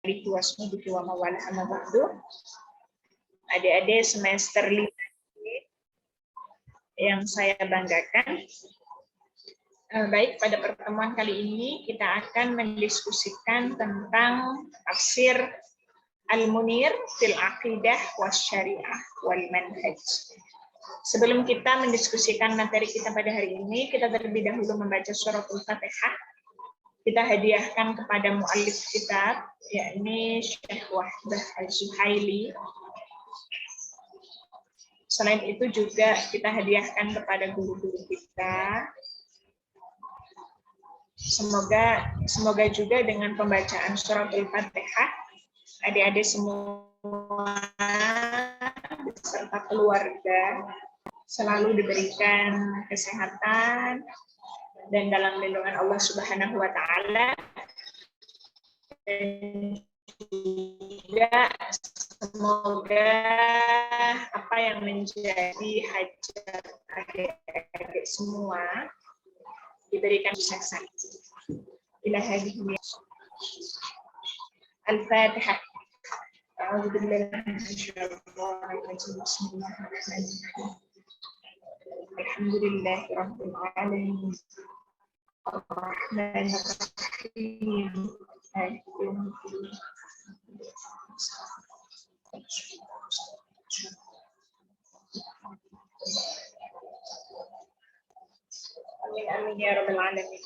wasmubihi wa mawalaha ma ba'du. Adik-adik semester 5 yang saya banggakan. Baik, pada pertemuan kali ini kita akan mendiskusikan tentang tafsir Al-Munir fil Aqidah Wasyariah wal Manhaj. Sebelum kita mendiskusikan materi kita pada hari ini, kita terlebih dahulu membaca suratul Fatihah. Kita hadiahkan kepada mu'allif kitab, yakni Syekh Wahbah Al-Zuhaili. Selain itu juga kita hadiahkan kepada guru-guru kita. Semoga juga dengan pembacaan suratul Fatihah, adik-adik semua beserta keluarga selalu diberikan kesehatan dan dalam lindungan Allah Subhanahu wa taala, dan juga semoga apa yang menjadi hajat adik-adik semua diberikan kesuksesan. Ila hadhihi Al-Fatihah. A'udzu billahi minasyaitonir rajim. Bismillahirrahmanirrahim. Alhamdulillahirabbil alamin. Ar-Rahmanir-Rahim. Amin amin ya rabbal alamin.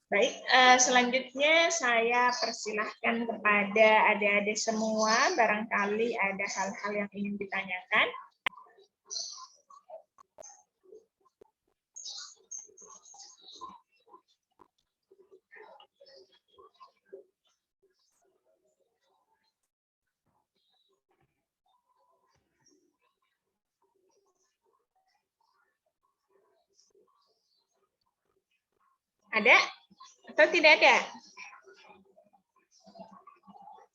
Baik, selanjutnya saya persilahkan kepada adik-adik semua, barangkali ada hal-hal yang ingin ditanyakan. Ada atau tidak ada?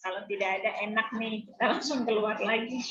Kalau tidak ada, enak nih, kita langsung keluar lagi.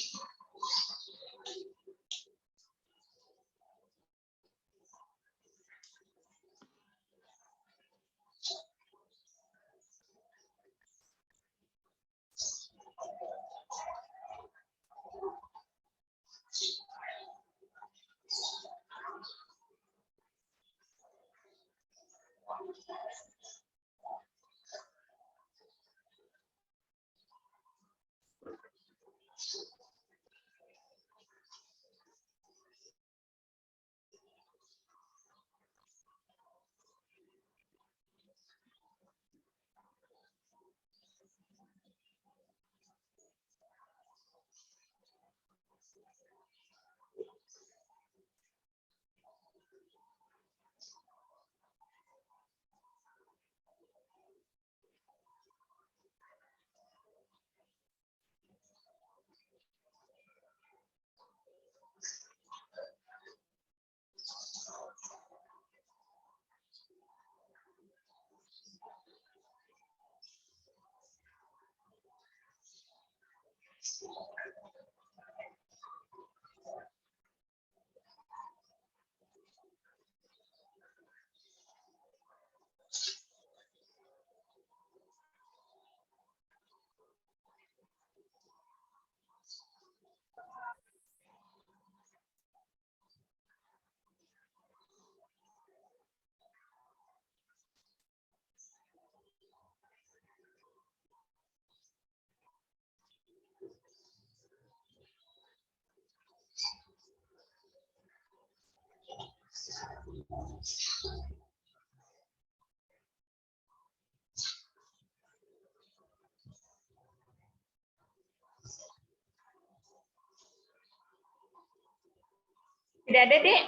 Tidak ada, Dek?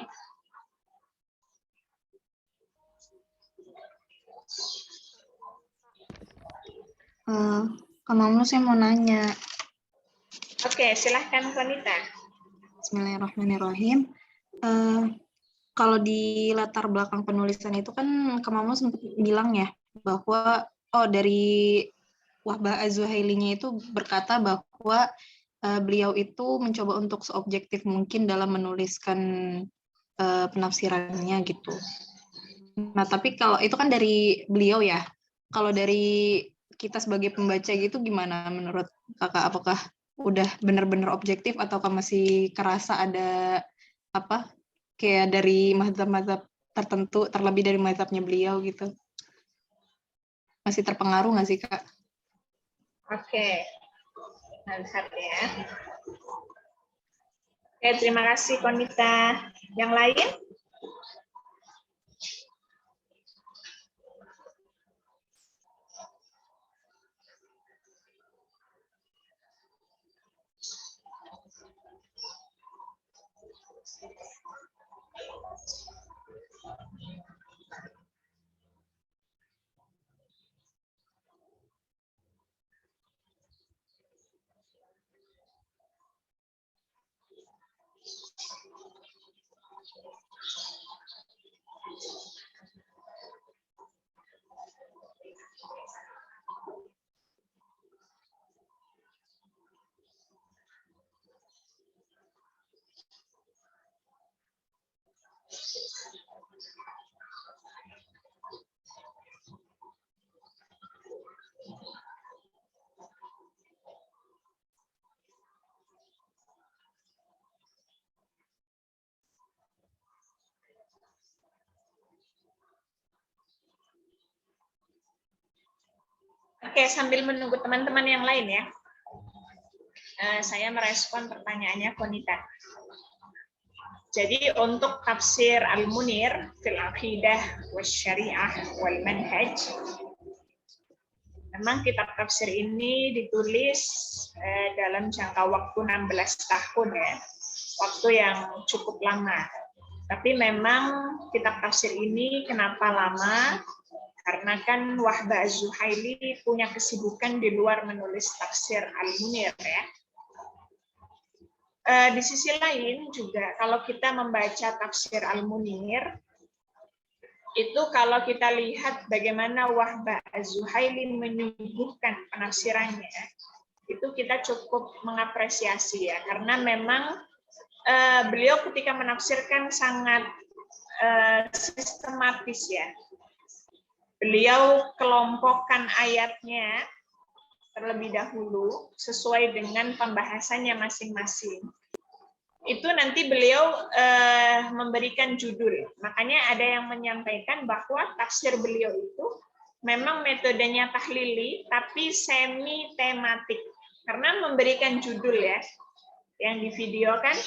Kak Mamlu, saya mau nanya. Oke, silahkan Konita. Bismillahirrahmanirrahim. Kalau di latar belakang penulisan itu kan Kak Mamlu sempat bilang ya, bahwa dari Wahbah Az-Zuhailinya itu berkata bahwa beliau itu mencoba untuk seobjektif mungkin dalam menuliskan penafsirannya gitu. Nah, tapi kalau itu kan dari beliau ya. Kalau dari kita sebagai pembaca gitu gimana menurut kakak? Apakah udah benar-benar objektif ataukah masih kerasa ada apa kayak dari mazhab-mazhab tertentu terlebih dari mazhabnya beliau gitu? Masih terpengaruh nggak sih Kak? Oke, mantap ya. Oke, terima kasih Konita. Yang lain? Oke, sambil menunggu teman-teman yang lain ya. Saya merespon pertanyaannya Konita. Jadi untuk tafsir Al-Munir fil Aqidah Wasyariah wal Manhaj, memang kitab tafsir ini ditulis dalam jangka waktu 16 tahun ya. Waktu yang cukup lama. Tapi memang kitab tafsir ini kenapa lama? Karena kan Wahbah Az-Zuhaili punya kesibukan di luar menulis tafsir Al-Munir ya. Di sisi lain juga kalau kita membaca tafsir Al-Munir, itu kalau kita lihat bagaimana Wahbah Az-Zuhaili menyuguhkan penafsirannya, itu kita cukup mengapresiasi ya, karena memang beliau ketika menafsirkan sangat sistematis ya. Beliau kelompokkan ayatnya terlebih dahulu sesuai dengan pembahasannya masing-masing. Itu nanti beliau memberikan judul. Makanya ada yang menyampaikan bahwa tafsir beliau itu memang metodenya tahlili, tapi semi tematik. Karena memberikan judul ya, yang di video kan,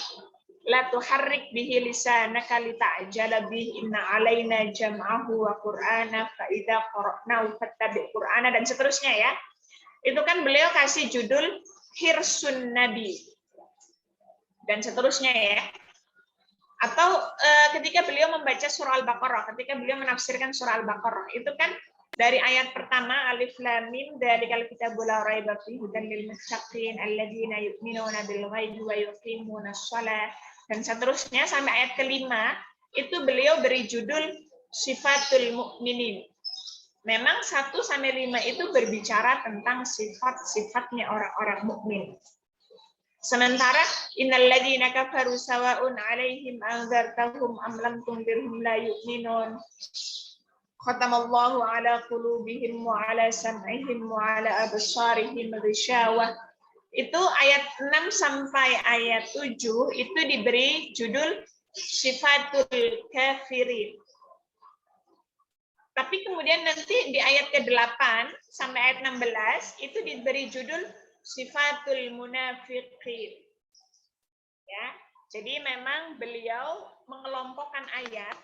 la tuharrik bihi lisanaka lita'jala bihi inna alaina jam'ahu wa qur'ana fa idza qara'nahu fattabi' qur'ana dan seterusnya ya. Itu kan beliau kasih judul Hirsun Nabi dan seterusnya ya. Atau ketika beliau membaca surah Al-Baqarah, ketika beliau menafsirkan surah Al-Baqarah, itu kan dari ayat pertama Alif Lam Mim dzalikal kitabul la raiba fihi hudan lil muttaqin alladzina yu'minuna bil ghaibi wa yuqimunas shalah dan seterusnya sampai ayat kelima, itu beliau beri judul Sifatul Mukminin. Memang 1 sampai 5 itu berbicara tentang sifat-sifatnya orang-orang mukmin. Sementara innal ladzina kafaru sawa'un 'alaihim anzartahum am lam tunzirhum la yu'minun. Khatamallahu 'ala qulubihim wa 'ala sam'ihim wa 'ala absarihim ghishawah. Itu ayat 6 sampai ayat 7 itu diberi judul Sifatul Kafirin. Tapi kemudian nanti di ayat ke-8 sampai ayat 16 itu diberi judul Sifatul Munafiqin. Ya. Jadi memang beliau mengelompokkan ayat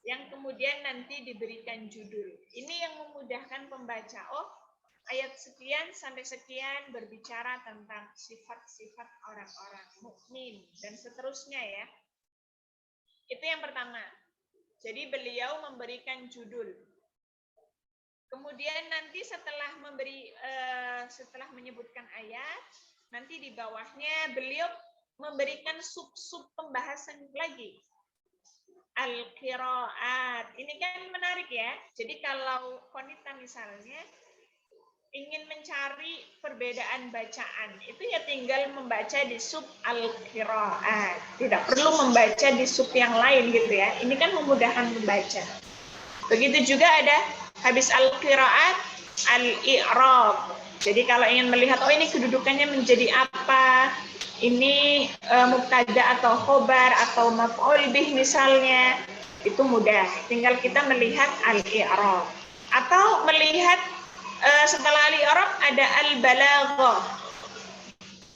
yang kemudian nanti diberikan judul. Ini yang memudahkan pembaca. Oh, ayat sekian sampai sekian berbicara tentang sifat-sifat orang-orang mukmin dan seterusnya ya. Itu yang pertama. Jadi beliau memberikan judul. Kemudian nanti setelah menyebutkan ayat, nanti di bawahnya beliau memberikan sub-sub pembahasan lagi. Al-qiraat. Ini kan menarik ya. Jadi kalau Konita misalnya ingin mencari perbedaan bacaan, itu ya tinggal membaca di sub al-qiraat. Tidak perlu membaca di sub yang lain gitu ya. Ini kan memudahkan membaca. Begitu juga ada habis al-qiraat, al-i'rab. Jadi kalau ingin melihat, oh ini kedudukannya menjadi apa, ini mubtada atau khobar atau maf'ul bih misalnya, itu mudah. Tinggal kita melihat al-i'rab. Atau melihat setelah al-i'rab ada al-balaghah.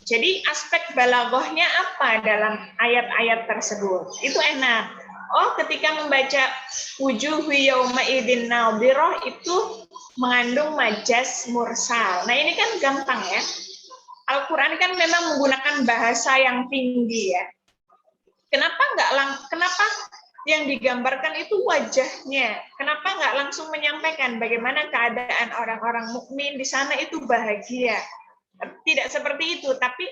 Jadi aspek balaghahnya apa dalam ayat-ayat tersebut? Itu enak. Oh, ketika membaca wujuhu yauma idzin nadhirah itu mengandung majaz mursal. Nah, ini kan gampang ya. Al-Qur'an kan memang menggunakan bahasa yang tinggi ya. Kenapa yang digambarkan itu wajahnya? Kenapa nggak langsung menyampaikan bagaimana keadaan orang-orang mukmin di sana itu bahagia? Tidak seperti itu, tapi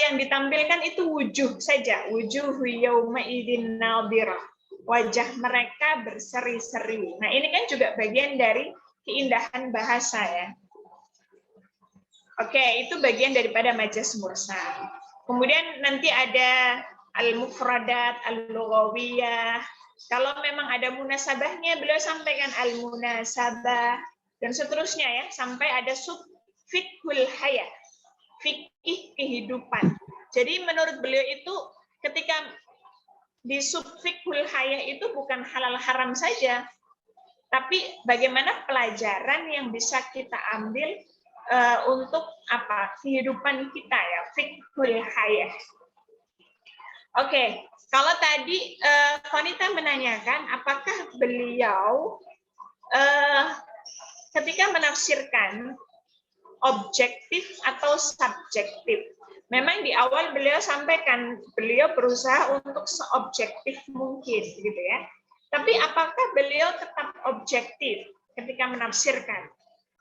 yang ditampilkan itu wujuh saja, wujuh yauma idzin nadhirah. Wajah mereka berseri-seri. Nah, ini kan juga bagian dari keindahan bahasa ya. Oke, itu bagian daripada majaz mursal. Kemudian nanti ada al-mufradat, al-lughawiyah. Kalau memang ada munasabahnya, beliau sampaikan al-munasabah dan seterusnya ya, sampai ada fiqhul hayat, fikih kehidupan. Jadi menurut beliau itu ketika di fiqhul hayat itu bukan halal haram saja, tapi bagaimana pelajaran yang bisa kita ambil untuk apa kehidupan kita ya, fiqhul hayat. Oke, kalau tadi Konita menanyakan apakah beliau ketika menafsirkan objektif atau subjektif. Memang di awal beliau sampaikan, beliau berusaha untuk seobjektif mungkin, gitu ya. Tapi apakah beliau tetap objektif ketika menafsirkan?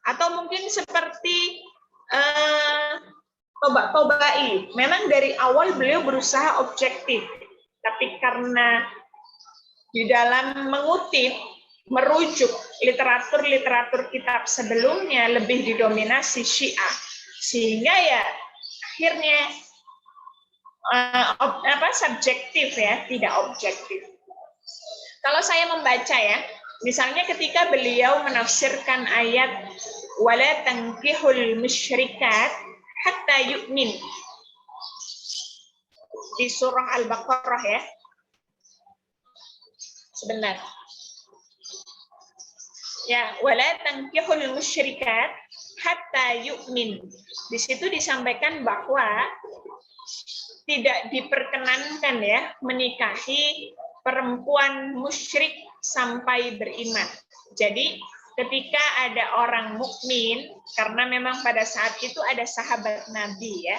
Atau mungkin seperti Tobai, memang dari awal beliau berusaha objektif, tapi karena di dalam mengutip, merujuk literatur kitab sebelumnya lebih didominasi Syiah, sehingga ya akhirnya subjektif ya, tidak objektif. Kalau saya membaca ya, misalnya ketika beliau menafsirkan ayat wala tankihul musyrikat hatta yu'min di surah Al-Baqarah ya. Sebentar. Ya, wala tankihul musyrikat hatta yu'min. Di situ disampaikan bahwa tidak diperkenankan ya menikahi perempuan musyrik sampai beriman. Jadi ketika ada orang mukmin, karena memang pada saat itu ada sahabat Nabi ya,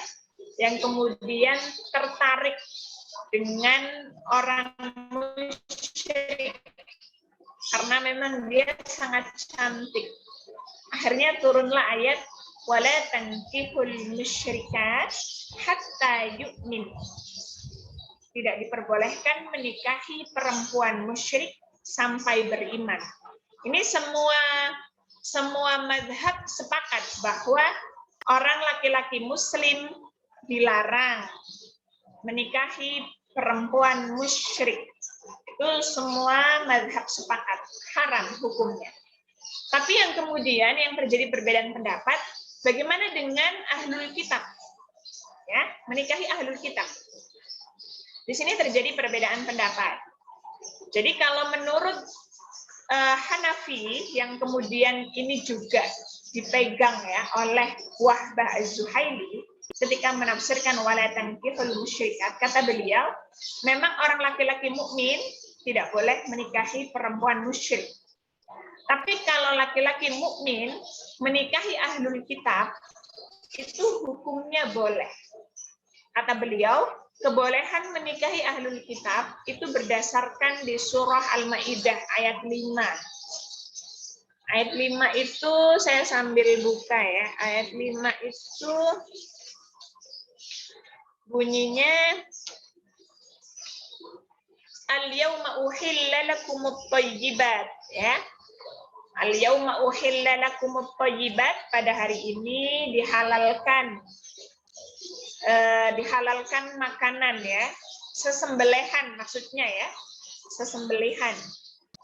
yang kemudian tertarik dengan orang musyrik karena memang dia sangat cantik. Akhirnya turunlah ayat wala tankihul musyrikat hatta yu'min. Tidak diperbolehkan menikahi perempuan musyrik sampai beriman. Ini semua mazhab sepakat bahwa orang laki-laki muslim dilarang menikahi perempuan musyrik. Itu semua mazhab sepakat, haram hukumnya. Tapi yang kemudian yang terjadi perbedaan pendapat, bagaimana dengan ahlul kitab? Ya, menikahi ahlul kitab. Di sini terjadi perbedaan pendapat. Jadi kalau menurut Hanafi yang kemudian ini juga dipegang ya oleh Wahbah Az-Zuhaili ketika menafsirkan wala tankihul musyrikat, kata beliau, memang orang laki-laki mukmin tidak boleh menikahi perempuan musyrik. Tapi kalau laki-laki mukmin menikahi ahlul kitab, itu hukumnya boleh. Kata beliau, kebolehan menikahi ahlul kitab itu berdasarkan di surah Al-Maidah ayat 5. Ayat 5 itu saya sambil buka ya. Ayat 5 itu bunyinya al-yawma uhilla lakumut thayyibat ya. Al-yawma uhilla lakumut thayyibat, pada hari ini dihalalkan makanan ya. Sesembelihan maksudnya ya. Sesembelihan.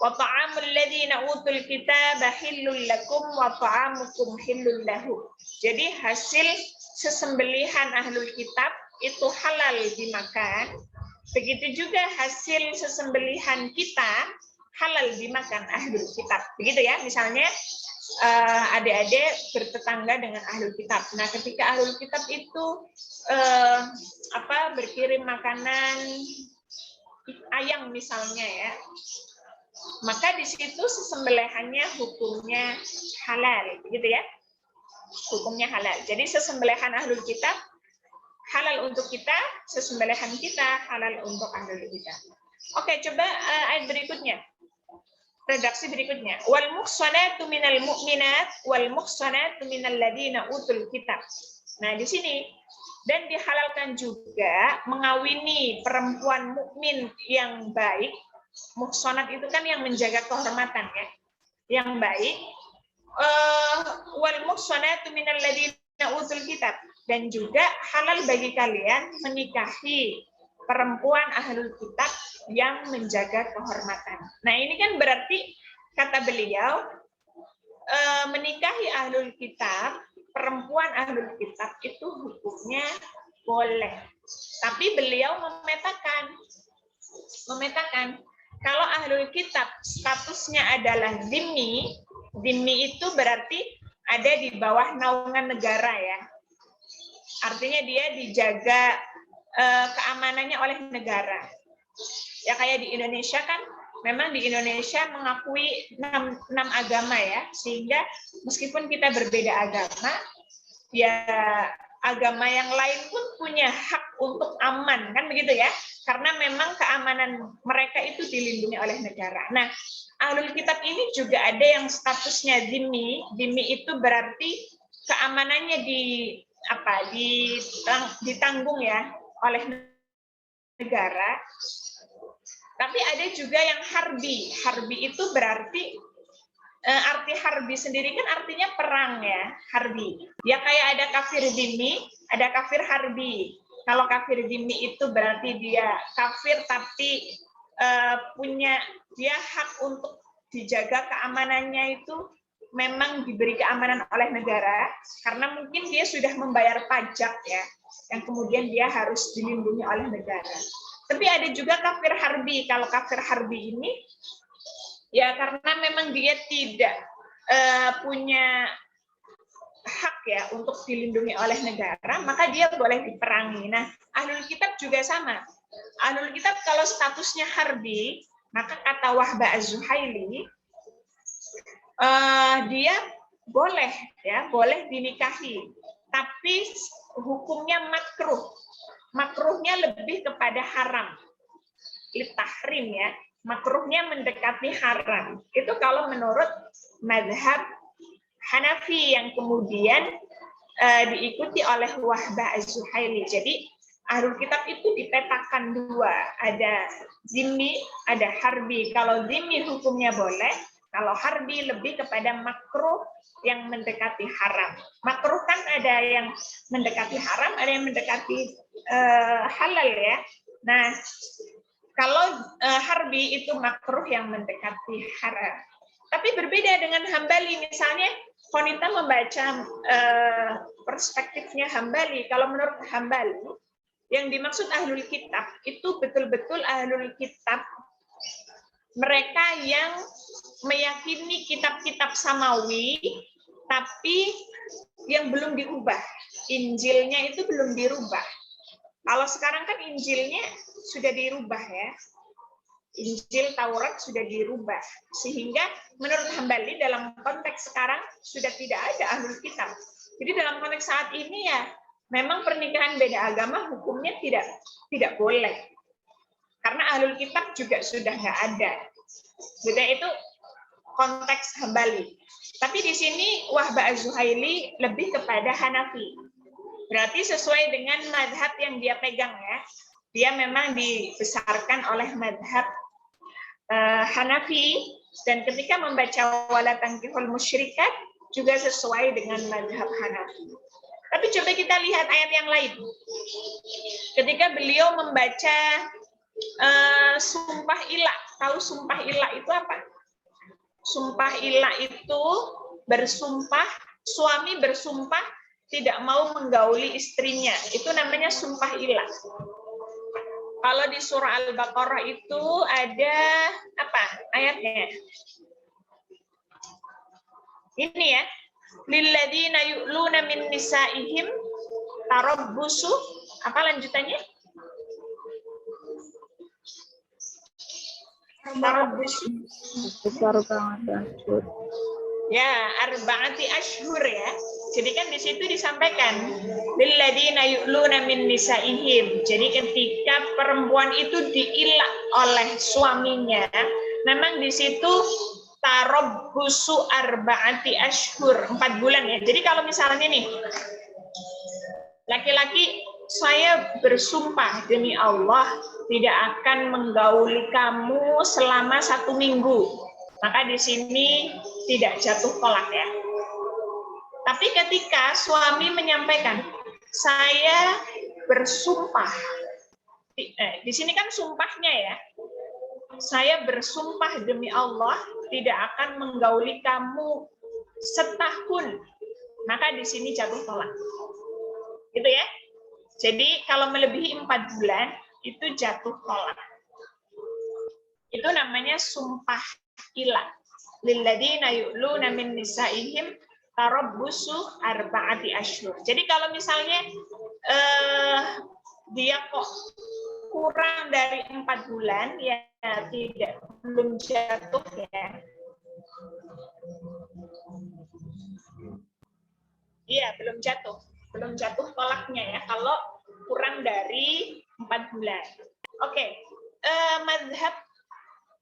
Wa ta'amul ladzina utul kitaba hillul lakum wa ta'amukum hillul lahu. Jadi hasil sesembelihan ahlul kitab itu halal dimakan. Begitu juga hasil sesembelihan kita halal dimakan ahlul kitab. Begitu ya, misalnya adik-adik bertetangga dengan ahlul kitab. Nah, ketika ahlul kitab itu berkirim makanan ayam misalnya ya, maka di situ sesembelihannya hukumnya halal, gitu ya. Hukumnya halal. Jadi sesembelihan ahlul kitab halal untuk kita, sesembelihan kita halal untuk ahlul kitab. Oke, coba ayat berikutnya. Redaksi berikutnya. Wal muhsanatu minal mu'minat wal muhsanatu minal ladzina utul kitab. Nah, di sini dan dihalalkan juga mengawini perempuan mukmin yang baik. Muhsanat itu kan yang menjaga kehormatan ya. Yang baik. Wal muhsanatu minal ladzina utul kitab, dan juga halal bagi kalian menikahi perempuan ahlul kitab yang menjaga kehormatan. Nah, ini kan berarti kata beliau menikahi ahlul kitab, perempuan ahlul kitab itu hukumnya boleh. Tapi beliau memetakan kalau ahlul kitab statusnya adalah dhimmi itu berarti ada di bawah naungan negara ya. Artinya dia dijaga keamanannya oleh negara. Ya kayak di Indonesia kan, memang di Indonesia mengakui 6 agama ya, sehingga meskipun kita berbeda agama, ya agama yang lain pun punya hak untuk aman, kan begitu ya? Karena memang keamanan mereka itu dilindungi oleh negara. Nah, ahlul kitab ini juga ada yang statusnya dhimmi. Dhimmi itu berarti keamanannya ditanggung ya oleh negara. Tapi ada juga yang harbi. Harbi itu berarti arti harbi sendiri kan artinya perang ya, harbi. Ya kayak ada kafir dhimmi, ada kafir harbi. Kalau kafir dhimmi itu berarti dia kafir tapi punya dia hak untuk dijaga keamanannya itu memang diberi keamanan oleh negara karena mungkin dia sudah membayar pajak ya, yang kemudian dia harus dilindungi oleh negara. Tapi ada juga kafir harbi. Kalau kafir harbi ini ya karena memang dia tidak punya hak ya untuk dilindungi oleh negara, maka dia boleh diperangi. Nah, ahlul kitab juga sama. Ahlul kitab kalau statusnya harbi, maka kata Wahbah Az-Zuhaili, dia boleh dinikahi, tapi hukumnya makruh. Makruhnya lebih kepada haram. Litahrim ya. Makruhnya mendekati haram. Itu kalau menurut mazhab Hanafi yang kemudian diikuti oleh Wahbah Az-Zuhaili. Jadi ahlul kitab itu dipetakan dua, ada zimmi, ada harbi. Kalau zimmi hukumnya boleh, kalau harbi lebih kepada makruh yang mendekati haram. Makruh kan ada yang mendekati haram, ada yang mendekati halal ya. Nah, kalau harbi itu makruh yang mendekati haram. Tapi berbeda dengan Hambali, misalnya Konita membaca perspektifnya Hambali. Kalau menurut Hambali, yang dimaksud ahlul kitab itu betul-betul ahlul kitab mereka yang meyakini kitab-kitab samawi, tapi yang belum dirubah. Injilnya itu belum dirubah. Kalau sekarang kan Injilnya sudah dirubah ya. Injil Taurat sudah dirubah. Sehingga menurut Hambali dalam konteks sekarang sudah tidak ada ahlul kitab. Jadi dalam konteks saat ini ya memang pernikahan beda agama hukumnya tidak boleh. Karena ahlul kitab juga sudah nggak ada. Jadi itu konteks Hambali. Tapi di sini Wahbah Az-Zuhaili lebih kepada Hanafi. Berarti sesuai dengan mazhab yang dia pegang ya. Dia memang dibesarkan oleh mazhab Hanafi, dan ketika membaca wala tankihul musyrikat juga sesuai dengan mazhab Hanafi. Tapi coba kita lihat ayat yang lain. Ketika beliau membaca sumpah ilah, tahu sumpah ilah itu apa? Sumpah ilah itu bersumpah, suami bersumpah tidak mau menggauli istrinya. Itu namanya sumpah ilah. Kalau di surah Al-Baqarah itu ada apa ayatnya? Ini ya. Lilladzina yu'luna min nisaihim tarabbusu, apa lanjutannya? Tarabbusu. Ya, arba'ati ashhur ya. Jadi kan di situ disampaikan lilladzina yu'luna min nisaihim. Jadi ketika perempuan itu diilak oleh suaminya, memang di situ tarabbusu arba'ati ashhur, 4 bulan ya. Jadi kalau misalnya nih laki-laki, saya bersumpah demi Allah tidak akan menggauli kamu selama 1 minggu. Maka di sini tidak jatuh talak ya. Tapi ketika suami menyampaikan, saya bersumpah, di sini kan sumpahnya ya, saya bersumpah demi Allah tidak akan menggauli kamu setahun, maka di sini jatuh talak. Gitu ya. Jadi kalau melebihi 4 bulan itu jatuh talak. Itu namanya sumpah ilah. Lilladzina yu'luna min nisaihim tarabbusu arba'ati ashhur. Jadi kalau misalnya dia kok kurang dari 4 bulan ya belum jatuh ya. Iya, belum jatuh tolaknya ya kalau kurang dari 4 bulan. Oke. Mazhab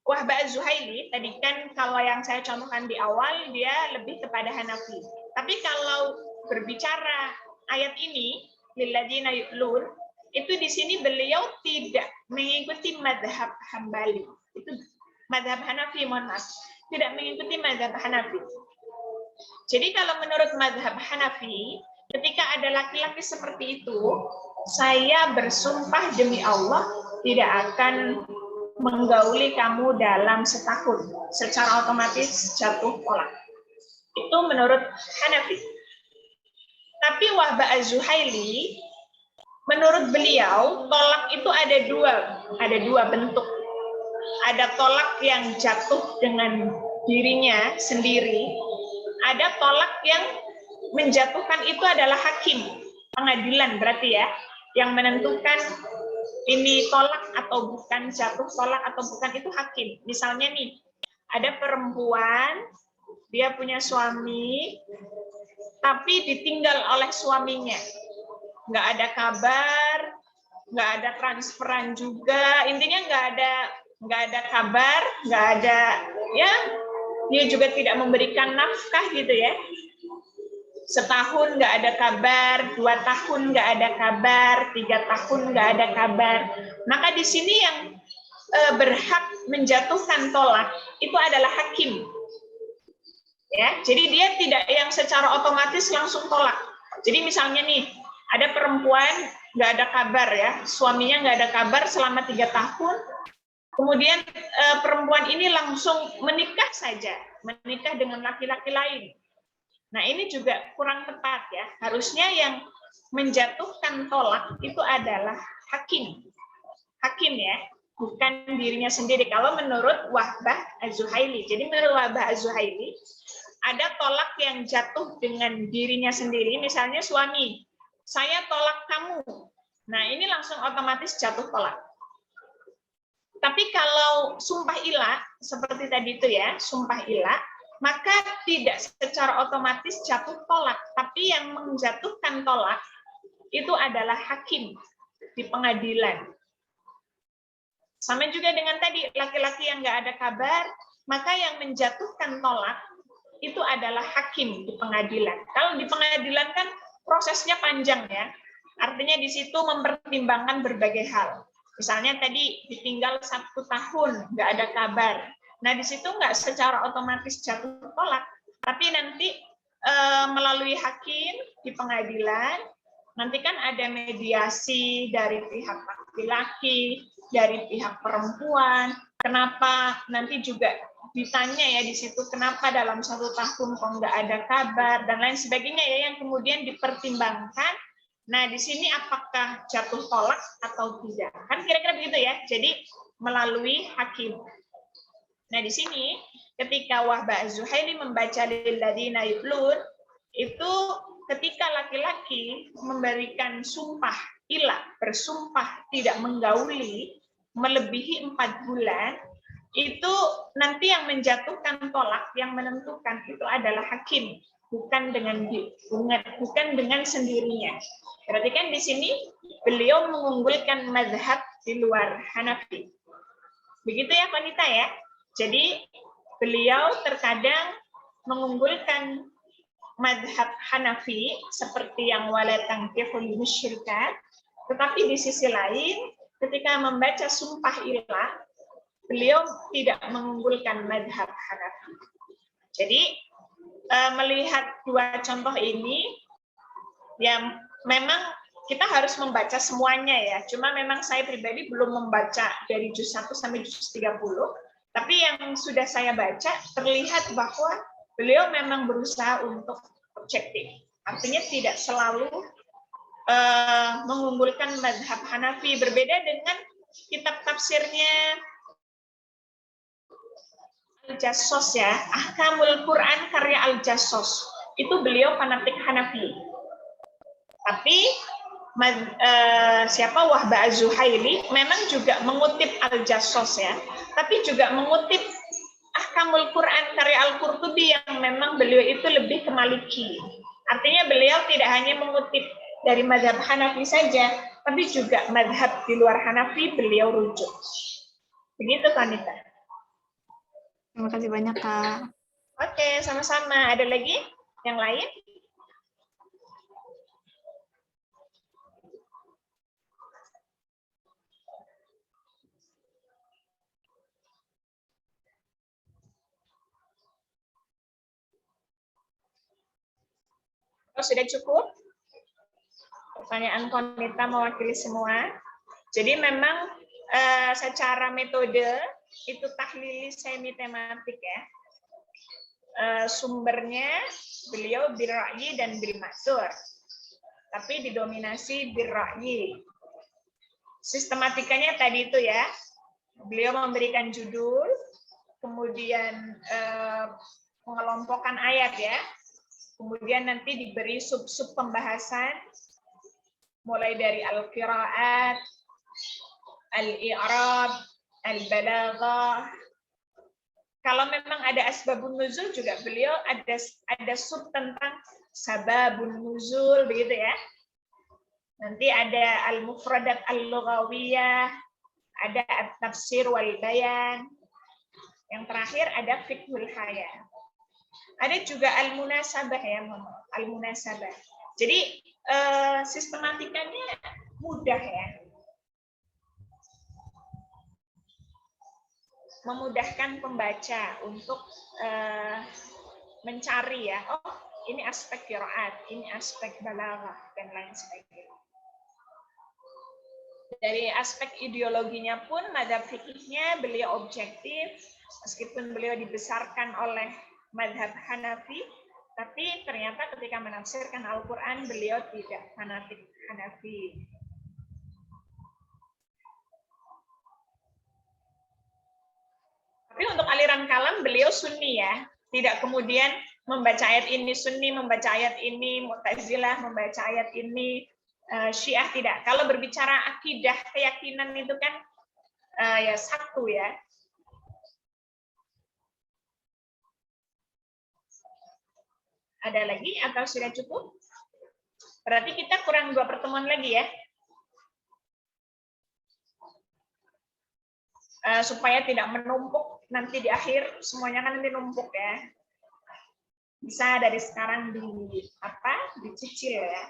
Wahbah Az-Zuhaili tadi kan kalau yang saya contohkan di awal dia lebih kepada Hanafi. Tapi kalau berbicara ayat ini lilladzina yu'lun, itu di sini beliau tidak mengikuti mazhab Hambali. Itu mazhab Hanafi, mohon maaf. Tidak mengikuti mazhab Hanafi. Jadi kalau menurut mazhab Hanafi, ketika ada laki-laki seperti itu, saya bersumpah demi Allah tidak akan menggauli kamu dalam setahun, secara otomatis jatuh talak. Itu menurut Hanafi. Tapi Wahbah Az-Zuhaili, menurut beliau, tolak itu ada dua bentuk. Ada tolak yang jatuh dengan dirinya sendiri, ada tolak yang menjatuhkan itu adalah hakim, pengadilan berarti ya, yang menentukan ini tolak atau bukan, jatuh tolak atau bukan itu hakim. Misalnya nih, ada perempuan, dia punya suami, tapi ditinggal oleh suaminya. Nggak ada kabar, nggak ada transferan juga, intinya nggak ada kabar, nggak ada, ya, dia juga tidak memberikan nafkah gitu ya. Setahun nggak ada kabar, 2 tahun nggak ada kabar, 3 tahun nggak ada kabar. Maka di sini yang berhak menjatuhkan tolak itu adalah hakim. Ya, jadi dia tidak yang secara otomatis langsung tolak. Jadi misalnya nih, ada perempuan nggak ada kabar ya, suaminya nggak ada kabar selama 3 tahun, kemudian perempuan ini langsung menikah saja, menikah dengan laki-laki lain. Nah, ini juga kurang tepat ya. Harusnya yang menjatuhkan tolak itu adalah hakim. Hakim ya, bukan dirinya sendiri. Kalau menurut Wahbah Az-Zuhaili. Jadi menurut Wahbah Az-Zuhaili, ada tolak yang jatuh dengan dirinya sendiri. Misalnya suami, saya tolak kamu. Nah, ini langsung otomatis jatuh tolak. Tapi kalau sumpah ilah, seperti tadi itu ya, sumpah ilah, maka tidak secara otomatis jatuh tolak, tapi yang menjatuhkan tolak itu adalah hakim di pengadilan. Sama juga dengan tadi, laki-laki yang nggak ada kabar, maka yang menjatuhkan tolak itu adalah hakim di pengadilan. Kalau di pengadilan kan prosesnya panjang ya, artinya di situ mempertimbangkan berbagai hal. Misalnya tadi ditinggal 1 tahun, nggak ada kabar. Nah, di situ nggak secara otomatis jatuh tolak, tapi nanti melalui hakim di pengadilan, nanti kan ada mediasi dari pihak laki-laki, dari pihak perempuan, kenapa nanti juga ditanya ya di situ kenapa dalam 1 tahun kok nggak ada kabar dan lain sebagainya ya yang kemudian dipertimbangkan. Nah di sini apakah jatuh tolak atau tidak? Kan kira-kira begitu ya. Jadi melalui hakim. Nah di sini ketika Wahbah Az-Zuhaili membaca lilladzina yu'lun itu ketika laki-laki memberikan sumpah ilah, bersumpah tidak menggauli melebihi 4 bulan, itu nanti yang menjatuhkan tolak, yang menentukan itu adalah hakim, bukan dengan sendirinya. Berarti kan di sini beliau mengunggulkan mazhab di luar Hanafi. Begitu ya wanita ya. Jadi beliau terkadang mengunggulkan mazhab Hanafi seperti yang wala tankihul musyrikat, tetapi di sisi lain ketika membaca sumpah ilah beliau tidak mengunggulkan mazhab Hanafi. Jadi melihat 2 contoh ini yang memang kita harus membaca semuanya ya. Cuma memang saya pribadi belum membaca dari juz 1 sampai juz 30. Tapi yang sudah saya baca terlihat bahwa beliau memang berusaha untuk objektif. Artinya tidak selalu mengunggulkan mazhab Hanafi. Berbeda dengan kitab tafsirnya Al-Jassos ya, Ahkamul Quran karya Al-Jassos. Itu beliau fanatik Hanafi. Tapi siapa Wahbah Az-Zuhaili memang juga mengutip Al-Jassos ya, tapi juga mengutip Ahkamul Quran karya Al-Qurtubi yang memang beliau itu lebih ke Maliki. Artinya beliau tidak hanya mengutip dari mazhab Hanafi saja, tapi juga mazhab di luar Hanafi beliau rujuk. Begitu Kanita. Terima kasih banyak, Kak. Oke, sama-sama. Ada lagi yang lain? Oh, sudah cukup? Pertanyaan Konita mewakili semua. Jadi memang secara metode itu tahlili semi tematik ya. Sumbernya beliau birra'yi dan bil ma'tsur. Tapi didominasi birra'yi. Sistematikanya tadi itu ya. Beliau memberikan judul, kemudian mengelompokkan ayat ya. Kemudian nanti diberi sub-sub pembahasan, mulai dari al-qiraat, al-i'rab, al-balaghah. Kalau memang ada asbabun nuzul juga beliau ada sub tentang sababun nuzul begitu ya. Nanti ada al-mufradat al-lughawiyah, ada at-tafsir wal bayan. Yang terakhir ada fiqhul hayat. Ada juga al-munasabah ya, al-munasabah. Jadi sistematikanya mudah ya. Memudahkan pembaca untuk mencari ya, oh ini aspek qiraat, ini aspek balaghah dan lain sebagainya. Dari aspek ideologinya pun mazhab fikihnya beliau objektif, meskipun beliau dibesarkan oleh mazhab Hanafi, tapi ternyata ketika menafsirkan Al-Quran beliau tidak fanatik Hanafi. Tapi untuk aliran kalam beliau sunni ya, tidak kemudian membaca ayat ini sunni, membaca ayat ini Mu'tazilah, membaca ayat ini Syiah, tidak. Kalau berbicara akidah keyakinan itu kan ya satu ya. Ada lagi atau sudah cukup? Berarti kita kurang 2 pertemuan lagi ya. Supaya tidak menumpuk nanti di akhir, semuanya kan nanti numpuk ya. Bisa dari sekarang dicicil ya.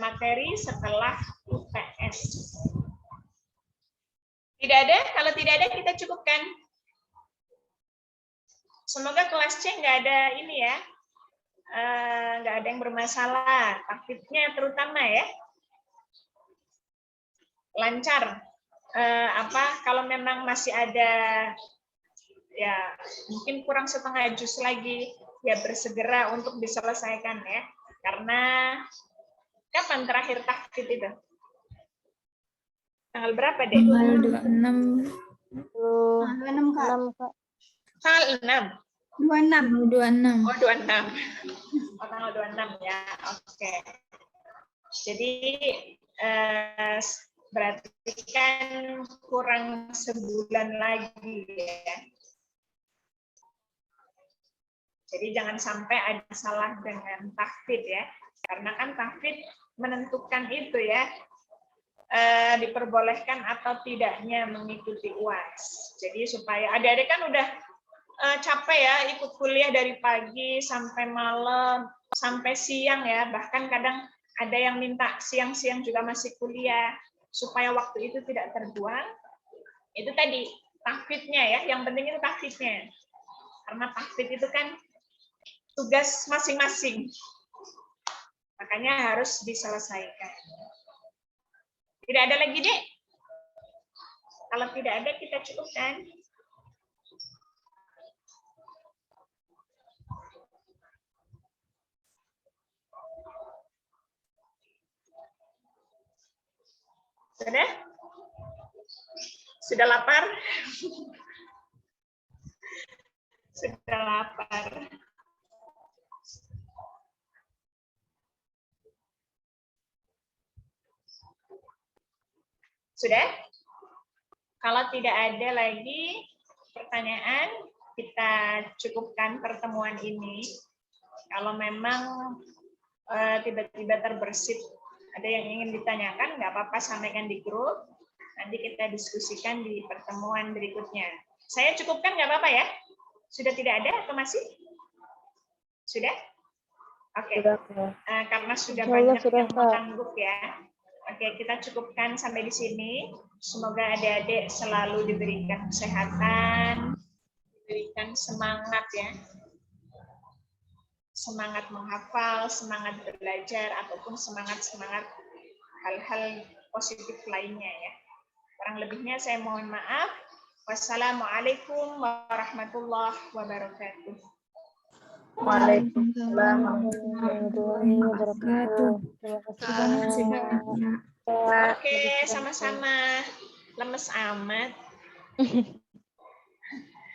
Materi setelah UTS. Tidak ada? Kalau tidak ada kita cukupkan. Semoga kelas C nggak ada ini ya, nggak ada yang bermasalah, aktifnya terutama ya, lancar. kalau memang masih ada ya mungkin kurang setengah juz lagi, ya bersegera untuk diselesaikan ya. Karena kapan terakhir tahfidz itu? Tanggal berapa, Dek? Tanggal 26. Tanggal 6, Kak. Tanggal 6. 26. 26. Oh, 26. Oh, tanggal 26 ya. Oke. Jadi berarti kan kurang sebulan lagi ya. Jadi jangan sampai ada salah dengan tahfidz ya. Karena kan tahfidz menentukan itu ya. Diperbolehkan atau tidaknya mengikuti UAS. Jadi supaya adik-adik kan udah capek ya ikut kuliah dari pagi sampai malam sampai siang ya, bahkan kadang ada yang minta siang-siang juga masih kuliah supaya waktu itu tidak terbuang. Itu tadi tahfidznya ya, yang penting itu tahfidznya. Karena tahfidz itu kan tugas masing-masing. Makanya harus diselesaikan. Tidak ada lagi, Dek? Kalau tidak ada, kita cukupkan. Sudah? Sudah lapar? Sudah lapar. Sudah? Kalau tidak ada lagi pertanyaan, kita cukupkan pertemuan ini. Kalau memang tiba-tiba terbersit ada yang ingin ditanyakan, nggak apa-apa, sampaikan di grup. Nanti kita diskusikan di pertemuan berikutnya. Saya cukupkan nggak apa-apa ya? Sudah tidak ada atau masih? Sudah? Oke. Karena sudah banyak yang mengangguk ya. Oke, kita cukupkan sampai di sini. Semoga adik-adik selalu diberikan kesehatan, diberikan semangat ya. Semangat menghafal, semangat belajar, ataupun semangat-semangat hal-hal positif lainnya ya. Kurang lebihnya saya mohon maaf. Wassalamualaikum warahmatullahi wabarakatuh. Waalaikumsalam warahmatullahi wabarakatuh. Terima kasih banyak. Oke, sama-sama. Lemes amat.